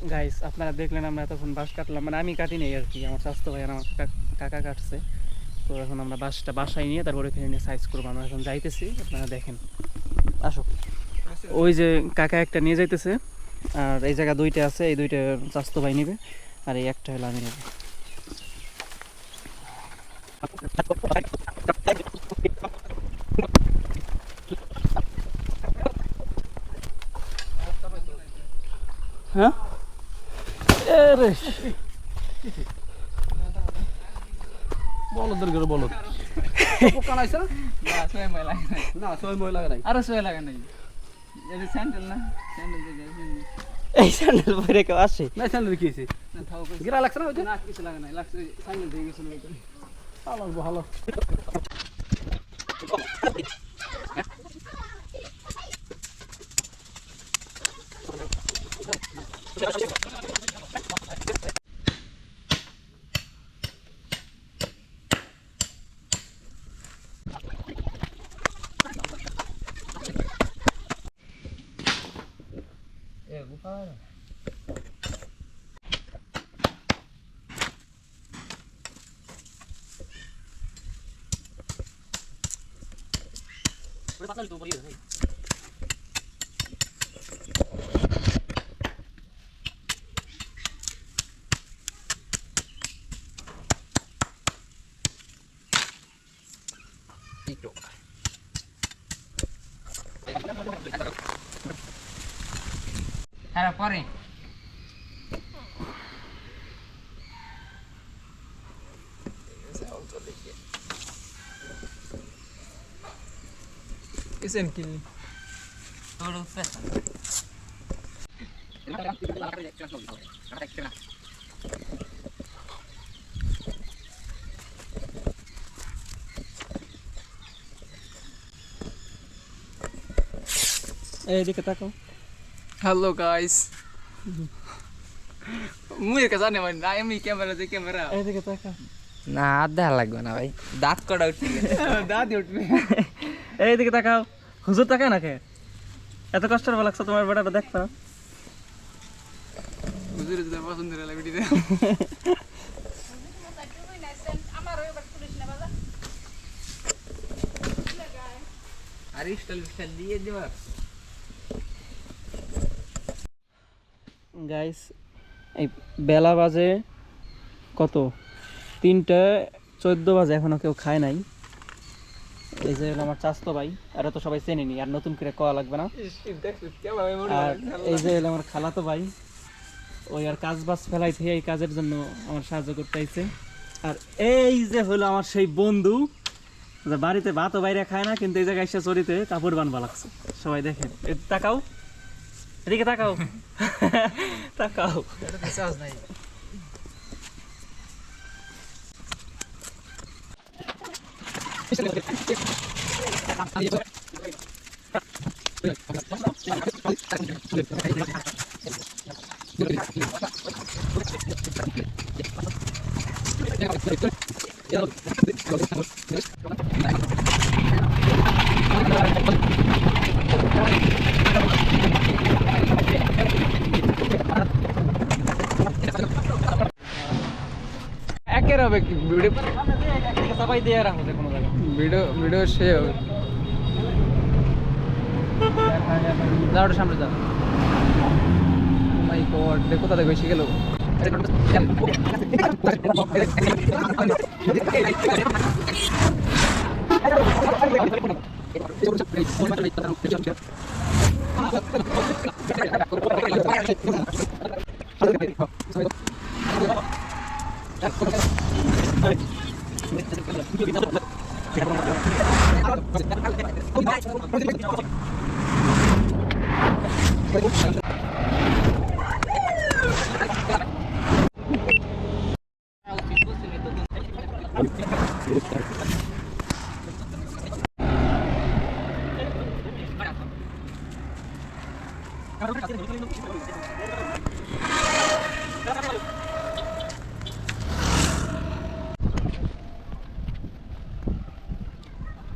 Guys আপনারা দেখলেন আমরা এতক্ষণ বাঁশ কাটলাম, মানে আমি কাটি নেই আর কি, আমার স্বাস্থ্য ভাই আর আমার কাকা কাটছে। তো এখন আমরা বাঁশটা বাসায় নিয়ে তারপরে এখানে নিয়ে সাইজ করবো। আমরা এখন যাইতেছি, আপনারা দেখেন। আসো, ওই যে কাকা একটা নিয়ে যাইতেছে, আর এই জায়গা দুইটা আছে, এই দুইটা স্বাস্থ্য ভাই নিবে, আর এই একটা হলো আমি নেব। হ্যাঁ বলদের ঘরে বলদ পোকা নাইছে না সোয় মই লাগে নাই না সবাই মই লাগে নাই আরে সোয় লাগে নাই এই স্যান্ডেল না স্যান্ডেল দিয়ে এই স্যান্ডেল পরে কেউ আসে? না স্যান্ডেল কি হইছে না থাও কই গিরা লাগছে না ওইটা না কিছু লাগে নাই লাগছে স্যান্ডেল দিয়ে গেছিল ওইটা ভালো ভালো এ গুফা হ্যাঁ পরে কিসেন কিল তোর পেছা এইদিকে তাকাও। হ্যালো গাইস মুই কাছে জানি মানে আমি ক্যামেরা যে ক্যামেরা এইদিকে তাকাও। না হাত দেখা লাগবে না ভাই, দাঁত কটা উঠে গেছে। দাদি উঠবে এইদিকে তাকাও। হুজুর তাকায় না কে? এত কষ্টের ভালো লাগছে তোমার বেটাটা, দেখতো না? হুজুর যদি পছন্দ হলে ভিডিও দে আর স্টাইল দিয়ে দিবা গাইস এই বেলা বাজে কত, 3:14 বাজে, এখনো কেউ খায় নাই। এই যে হলো আমার চাস্তো ভাই, আর তো সবাই চেনেনি, আর নতুন করে কওয়া লাগবে না। আর এই যে হলো আমার খালাতো ভাই, ওই আর কাজ বাজ ফেলাই থেকে এই কাজের জন্য আমার সাহায্য করতে আইছে। আর এই যে হলো আমার সেই বন্ধু, যে বাড়িতে ভাতও বাইরে খায় না, কিন্তু এই জায়গায় এসে চরিতে কাপড় বানবা লাগছে। সবাই দেখেন, তাকাও, এদিকে তাকাও তাকাও। চার্জ নাই একের হবে ভিডিও সবাই দিয়ে রাখো যে কোনো জায়গায়। ভিডিও সে হবে যাও ওটা সামনে যাও মাই গড দেখো তাদের বেশি গেল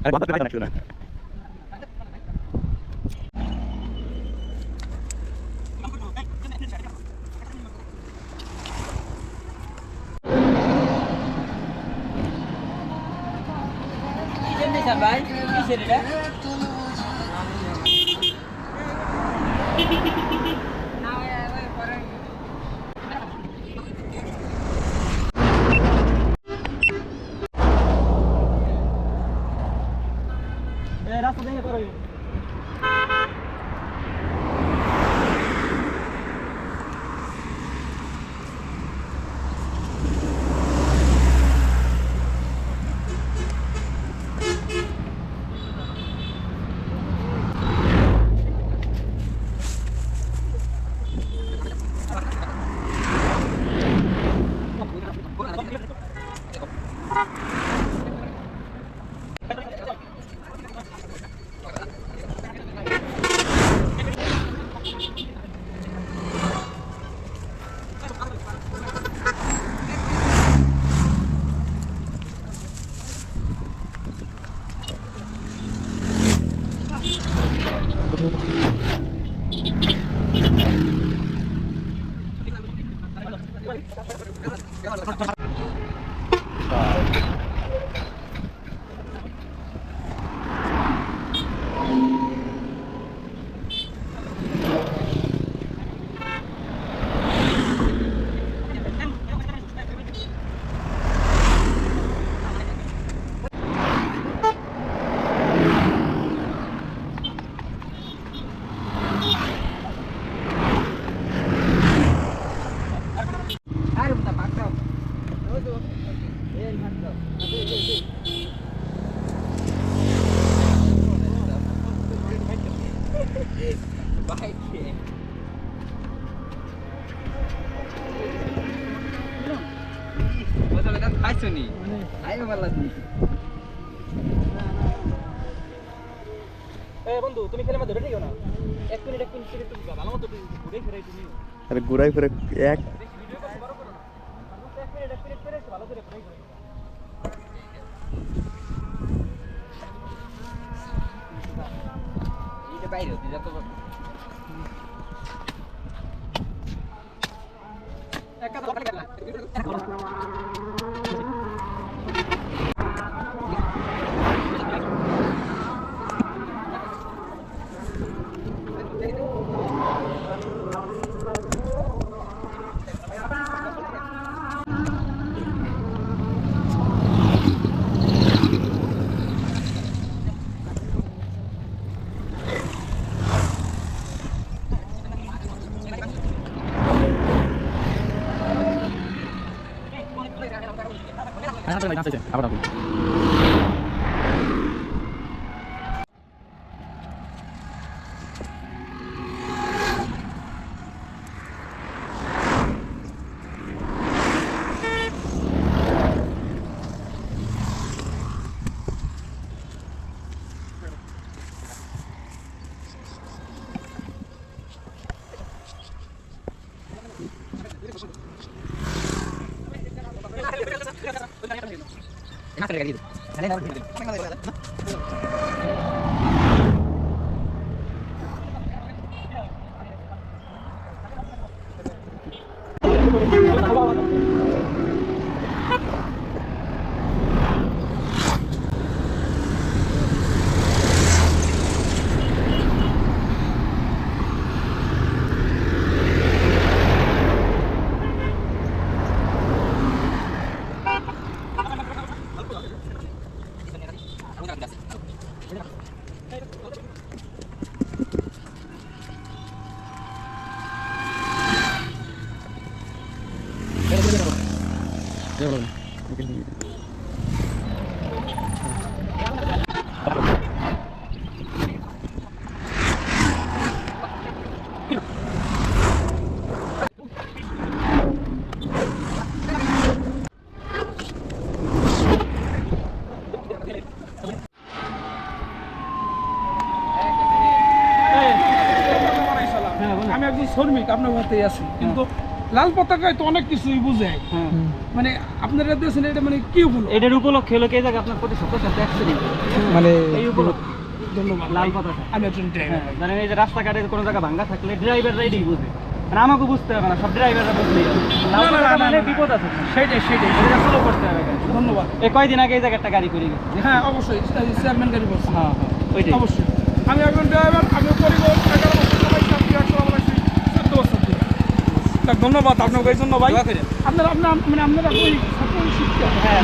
अरे बहुत अच्छा एक्चुअली ভাই কিসের এটা রাস্তা দেখে করো খাইছনি আইও বলা দি এ বন্ধু তুমি খেলে মধ্যে বেঠিও না এক মিনিট একটু ভালো মতো ঘুরে ফিরে তুমি আরে ঘুরাই ফিরে এক ভিডিও করতে বড় করো না এক মিনিট ফিরে ভালো করে ঘুরে এইটা বাইরে হতে যত আবার আমি একজন শ্রমিক আপনার মতেই আছি কিন্তু লাল পতাকায় তো অনেক কিছুই বুঝায় মানে আপনারা দিয়েছেন এটা মানে কি হলো এটার উপলক্ষে হলো কে জায়গা আপনার প্রতি সত্য সাথে অ্যাক্সিডেন্ট মানে এই উপলক্ষে ধন্যবাদ লাল পতাকা আমি একজন ড্রাইভার জানেন এই যে রাস্তাঘাটে কোনো জায়গা ভাঙা থাকলে ড্রাইভাররা এটাই বুঝে মানে আমাকে বুঝতে হবে না, সব ড্রাইভাররা বুঝলেই হবে। না, না, না, মানে না, না। বিপদ আছে। সেটাই এটা স্লো করতে হবে গাড়ি। ধন্যবাদ। এই কয়দিন আগে এই জায়গায় একটা গাড়ি করে গেছে। হ্যাঁ অবশ্যই চেয়ারম্যান গাড়ি বলছি। হ্যাঁ হ্যাঁ ওইটাই। অবশ্যই আমি একজন ড্রাইভার, আমি পরিবহন 11 বছর চালাইছি, আমি ট্রাক চালাচ্ছি 14 বছর ধরে। যাক, ধন্যবাদ আপনাকে এই জন্য ভাই। দোয়া করেন। আপনারা মানে আপনারা ওই ছাত্র শিক্ষা হ্যাঁ